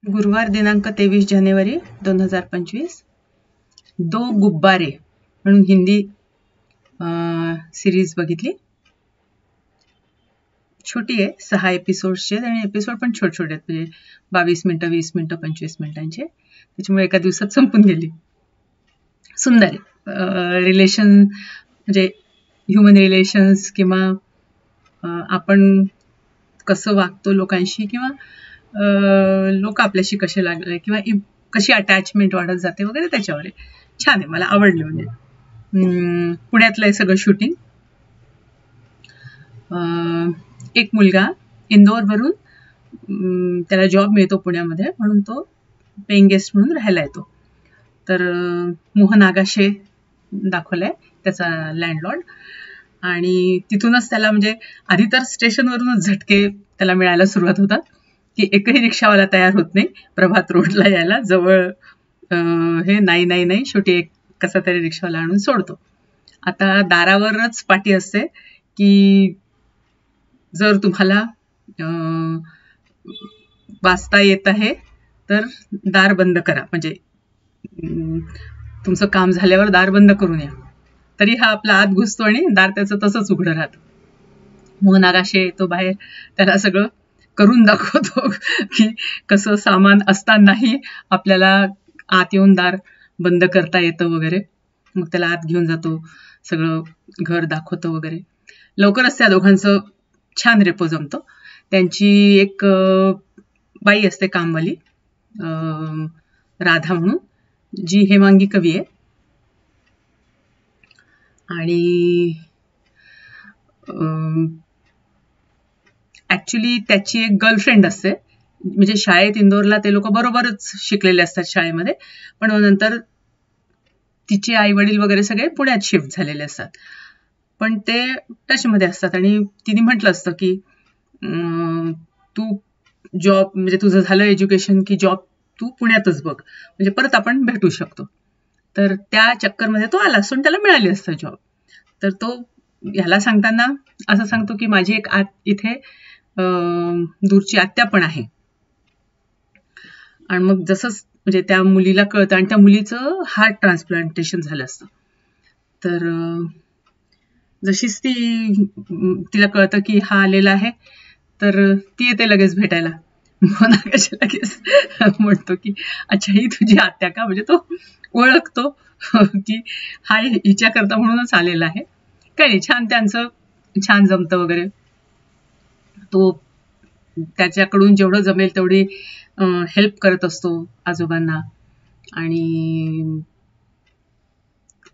गुरुवार दिनांक 23 जानेवारी 2025 दो गुब्बारे म्हणून हिंदी सिरीज बघितली. छोटी आहे, 6 एपिसोड्सचे आणि एपिसोड पण छोटे छोटे आहेत, म्हणजे 22 मिनिटं 20 मिनिटं 25 मिनिटांचे. त्याच्यामुळे एका दिवसात संपून गेली. सुंदर आहे. रिलेशन म्हणजे ह्युमन रिलेशन्स किंवा आपण कसं वागतो लोकांशी किंवा लोक आपल्याशी कसे लागले किंवा कशी अटॅचमेंट वाढत जाते वगैरे त्याच्यावर आहे. छान आहे, मला आवडले. म्हणजे पुण्यातलं आहे सगळं शूटिंग. एक मुलगा इंदोरवरून त्याला जॉब मिळतो पुण्यामध्ये, म्हणून तो पेइंग गेस्ट म्हणून राहायला येतो. तर मोहन आगाशे दाखवलाय त्याचा लँडलॉर्ड, आणि तिथूनच त्याला म्हणजे आधी तर स्टेशनवरूनच झटके त्याला मिळायला सुरुवात होतात की एकही रिक्षावाला तयार होत नाही प्रभात रोडला यायला. जवळ हे नाही शेवटी एक कसा तरी रिक्षावाला आणून सोडतो. आता दारावरच पाटी असते की जर तुम्हाला वाचता येत आहे तर दार बंद करा, म्हणजे तुमचं काम झाल्यावर दार बंद करून या. तरी हा आपला आत घुसतो आणि दार त्याचं तसंच उघडं राहतं. मोहन आगाशे येतो बाहेर, त्याला सगळं करून दाखवतो की कसं सामान असतानाही आपल्याला आत येऊन दार बंद करता येतं वगैरे. मग त्याला आत घेऊन जातो, सगळं घर दाखवतो वगैरे. लवकरच त्या दोघांचं छान रेपो जमतो. त्यांची एक बाई असते कामवाली, राधा म्हणून, जी हेमांगी कवी आहे. आणि ऍक्च्युली त्याची एक गर्लफ्रेंड असते. म्हणजे शाळेत इंदोरला ते लोक बरोबरच शिकलेले असतात शाळेमध्ये, पण नंतर तिचे आई वडील वगैरे सगळे पुण्यात शिफ्ट झालेले असतात. पण ते टचमध्ये असतात आणि तिने म्हटलं असतं की तू जॉब, म्हणजे तुझं झालं एज्युकेशन की जॉब तू पुण्यातच बघ, म्हणजे परत आपण भेटू शकतो. तर त्या चक्करमध्ये तो आला असतो आणि त्याला मिळाली असतं जॉब. तर तो ह्याला सांगताना असं सांगतो की माझी एक इथे दूरची आत्या पण आहे. आणि मग जसंच म्हणजे त्या मुलीला कळतं, आणि त्या मुलीचं हार्ट ट्रान्सप्लांटेशन झालं असतं. तर जशीच तिला कळतं की हा आलेला आहे, तर ती येते लगेच भेटायला. मोहन आगाशे लगेच म्हणतो की अच्छा ही तुझी आत्या का, म्हणजे तो ओळखतो की हा हिच्या करता म्हणूनच आलेला आहे. काही नाही, छान त्यांचं छान जमतं वगैरे. तो त्याच्याकडून जेवढं जमेल तेवढी हेल्प करत असतो आजोबांना, आणि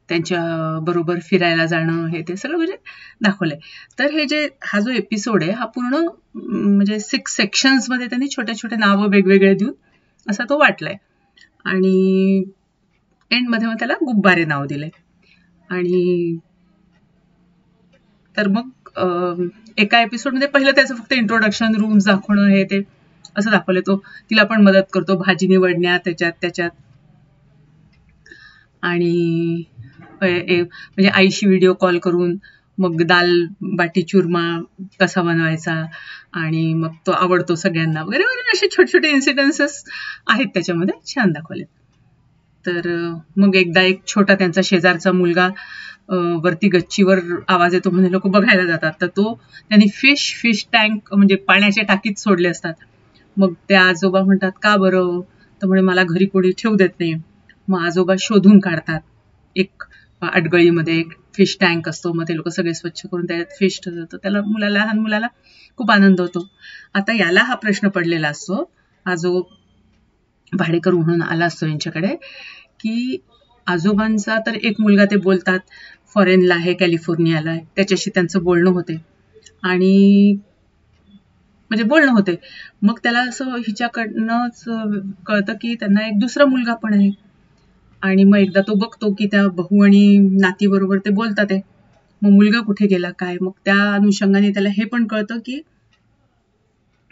त्यांच्या बरोबर फिरायला जाणं हे ते सगळं म्हणजे दाखवलंय. तर हा जो एपिसोड आहे हा पूर्ण म्हणजे 6 सेक्शन्स मध्ये त्यांनी छोटे छोटे नावं वेगवेगळे देऊन असा तो वाटलाय. आणि एंडमध्ये मग त्याला गुब्बारे नाव दिलंय. आणि तर मग एका एपिसोडमध्ये पहिलं त्याचं फक्त इंट्रोडक्शन, रूम्स दाखवणं हे ते असं दाखवलंय. तो तिला पण मदत करतो भाजी निवडण्यात त्याच्यात. आणि म्हणजे आईशी व्हिडिओ कॉल करून मग दाल बाटी चुरमा कसा बनवायचा, आणि मग तो आवडतो सगळ्यांना वगैरे वगैरे. असे छोटे छोटे इन्सिडेन्सेस आहेत त्याच्यामध्ये, छान दाखवले. तर मग एकदा एक छोटा त्यांचा शेजारचा मुलगा वरती गच्चीवर आवाज येतो म्हणजे लोक बघायला जातात. तर त्यांनी फिश टँक म्हणजे पाण्याच्या टाकीत सोडले असतात. मग ते आजोबा म्हणतात का बरं, तर म्हणे मला घरी कोणी ठेवू देत नाही. मग आजोबा शोधून काढतात, एक अडगळीमध्ये एक फिश टँक असतो, मग ते लोक सगळे स्वच्छ करून त्याच्यात फिश ठेवतात. त्याला लहान मुलाला खूप आनंद होतो. आता याला हा प्रश्न पडलेला असतो, हा जो भाडेकरू म्हणून आला असतो यांच्याकडे, की आजोबांचा तर एक मुलगा ते बोलतात फॉरेनला आहे, कॅलिफोर्नियाला आहे, त्याच्याशी त्यांचं बोलणं होते. आणि म्हणजे बोलणं होते, मग त्याला असं हिच्याकडनंच कळतं की त्यांना एक दुसरा मुलगा पण आहे. आणि मग एकदा तो बघतो की त्या बहू आणि नातीबरोबर ते बोलतात आहे, मग मुलगा कुठे गेला काय. मग त्या अनुषंगाने त्याला हे पण कळतं की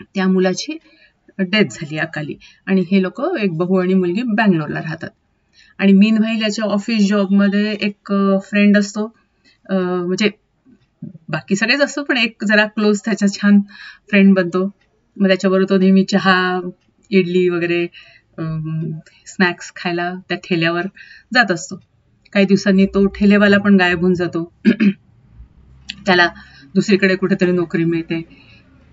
त्या मुलाची डेथ झाली अकाली, आणि हे लोक एक बहू आणि मुलगी बँगलोरला राहतात. आणि मीनव्हाईल याच्या ऑफिस जॉबमध्ये एक फ्रेंड असतो, म्हणजे बाकी सगळेच असतो पण एक जरा क्लोज त्याचा छान फ्रेंड बनतो. मग त्याच्याबरोबर तो नेहमी चहा इडली वगैरे स्नॅक्स खायला त्या ठेल्यावर जात असतो. काही दिवसांनी तो ठेलेवाला पण गायब होऊन जातो. त्याला दुसरीकडे कुठेतरी नोकरी मिळते.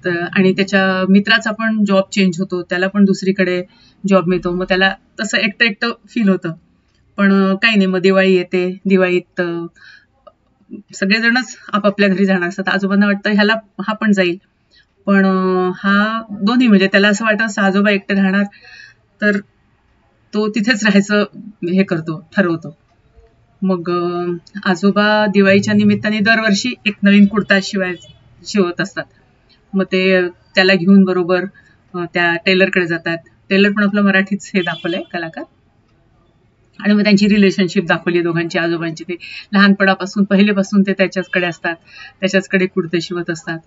आणि त्याच्या मित्राचा पण जॉब चेंज होतो, त्याला पण दुसरीकडे जॉब मिळतो. मग त्याला तसं एकटं एकटं फील होतं. पण काही नाही, मग दिवाळी येते. दिवाळीत सगळेजणच आपापल्या घरी जाणार असतात. आजोबांना वाटतं ह्याला हा पण जाईल, पण हा दोन्ही म्हणजे त्याला असं वाटतं आजोबा एकटे राहणार, तर तो तिथेच राहायचं हे करतो, ठरवतो. मग आजोबा दिवाळीच्या निमित्ताने दरवर्षी एक नवीन कुर्ता शिवत असतात. मग ते त्याला घेऊन बरोबर त्या टेलरकडे जातात. टेलर पण आपलं मराठीच हे दाखवलंय कलाकार. आणि मग त्यांची रिलेशनशिप दाखवली दोघांची, आजोबांची. ते लहानपणापासून पहिलेपासून ते त्याच्याचकडे असतात, त्याच्याचकडे कुर्ते शिवत असतात.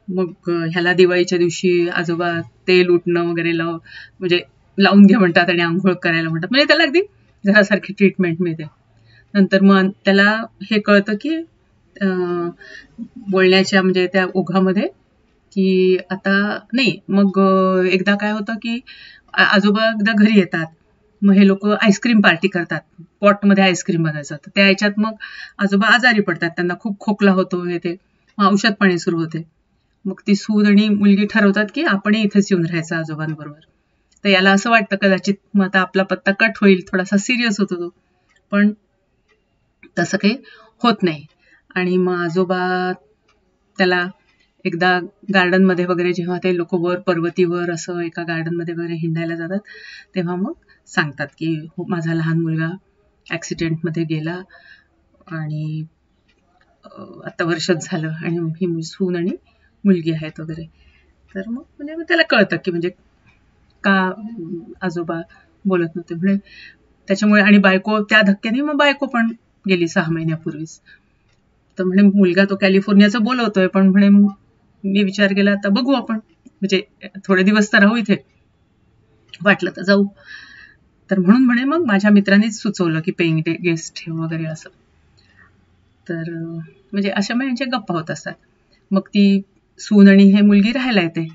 मग ह्याला दिवाळीच्या दिवशी आजोबा तेल उठणं वगैरे म्हणजे लावून घे म्हणतात आणि आंघोळ करायला म्हणतात. म्हणजे त्याला अगदी घरासारखी ट्रीटमेंट मिळते. नंतर मग त्याला हे कळतं की बोलण्याच्या म्हणजे त्या ओघामध्ये की आता नाही. मग एकदा काय होतं की आजोबा एकदा घरी येतात. मग हे लोक आईस्क्रीम पार्टी करतात, पॉटमध्ये आईस्क्रीम बनवायचं. तर त्या ह्याच्यात मग आजोबा आजारी पडतात, त्यांना खूप खोकला होतो हे ते. मग औषध पाणी सुरू होते. मग ती सून आणि मुलगी ठरवतात की आपणही इथेच येऊन राहायचं आजोबांबरोबर. तर याला असं वाटतं कदाचित मग आता आपला पत्ता कट होईल, थोडासा सिरियस होतो तो. पण तसं काही होत नाही. आणि मग आजोबा त्याला एकदा गार्डनमध्ये वगैरे जेव्हा ते लोक वर पर्वतीवर असं एका गार्डनमध्ये वगैरे हिंडायला जातात, तेव्हा मग सांगतात की हो, माझा लहान मुलगा ऍक्सिडेंटमध्ये गेला आणि आता वर्षच झालं आणि ही सून आणि मुलगी आहेत वगैरे. तर मग म्हणजे त्याला कळतं की म्हणजे का आजोबा बोलत नव्हते म्हणजे त्याच्यामुळे. आणि बायको त्या धक्क्याने मग बायको पण गेली 6 महिन्यापूर्वीच. तर म्हणे मुलगा तो कॅलिफोर्नियाचा बोलवतोय, पण म्हणे मी विचार केला आता बघू आपण, म्हणजे थोडे दिवस तर राहू इथे, वाटलं तर जाऊ. तर म्हणून म्हणे मग माझ्या मित्रांनीच सुचवलं की पेईंग गेस्ट ठेव वगैरे असं. तर म्हणजे अशा महिन्यांच्या गप्पा होत असतात. मग ती सून आणि हे मुलगी राहायला येते.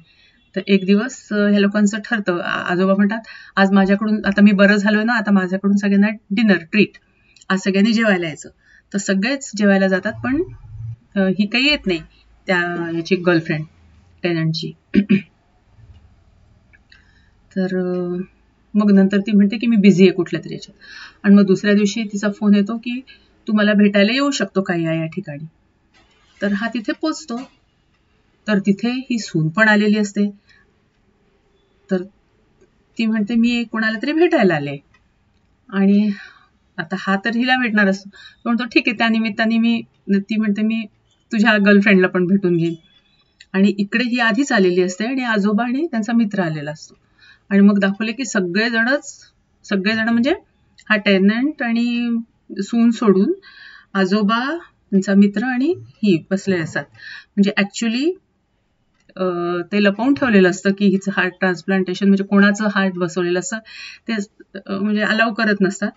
तर एक दिवस ह्या लोकांचं ठरतं, आजोबा म्हणतात आज माझ्याकडून, आता मी बरं झालोय ना, आता माझ्याकडून सगळ्यांना डिनर ट्रीट, आज सगळ्यांनी जेवायला यायचं. तर सगळेच जेवायला जातात, पण ही काही येत नाही, त्या ह्याची गर्लफ्रेंड टेनंटची. तर मग नंतर ती म्हणते की मी बिझी आहे कुठल्या तरी याच्यात. आणि मग दुसऱ्या दिवशी तिचा फोन येतो की तू मला भेटायला येऊ शकतो का या ठिकाणी. तर हा तिथे पोचतो. तर तिथे ही सून पण आलेली असते. तर ती म्हणते मी कोणाला तरी भेटायला आले. आणि आता हा तर हिला भेटणार असतो, म्हणतो ठीक आहे, त्या निमित्ताने ती म्हणते मी तुझ्या गर्लफ्रेंडला पण भेटून घेईन. आणि इकडे ही आधीच आलेली असते आणि आजोबा आणि त्यांचा मित्र आलेला असतो. आणि मग दाखवले की सगळेजण म्हणजे हा टेनंट आणि सून सोडून आजोबा, त्यांचा मित्र आणि ही बसलेले असतात. म्हणजे ऍक्च्युली ते लपवून ठेवलेलं असतं की हिचं हार्ट ट्रान्सप्लांटेशन म्हणजे कोणाचं हार्ट बसवलेलं असतं ते म्हणजे अलाव करत नसतात.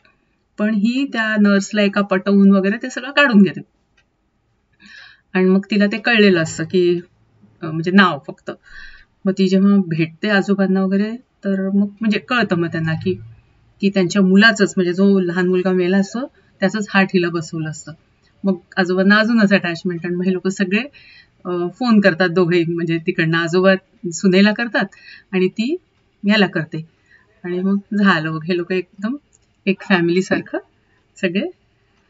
पण ही त्या नर्सला एका पटवून वगैरे ते सगळं काढून घेते. आणि मग तिला ते कळलेलं असतं की म्हणजे नाव फक्त. मग ती जेव्हा भेटते आजोबांना वगैरे, तर मग म्हणजे कळतं मग त्यांना की त्यांच्या मुलाचंच, म्हणजे जो लहान मुलगा मेला असतो त्याचंच हार्ट हिला बसवलं असतं. मग आजोबांना अजूनच अटॅचमेंट. आणि मग हे लोक सगळे फोन करतात दोघे, म्हणजे तिकडनं आजोबा सुनेला करतात आणि ती याला करते. आणि मग झालं, मग हे लोक एकदम एक फॅमिली सारखं सगळे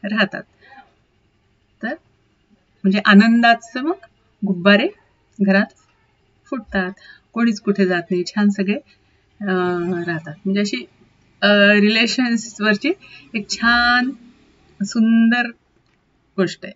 राहतात. तर म्हणजे आनंदाचं मग गुब्बारे घरात फुटतात, कोणीच कुठे जात नाही, छान सगळे राहतात. म्हणजे अशी रिलेशन्स वरची एक छान सुंदर गोष्ट आहे.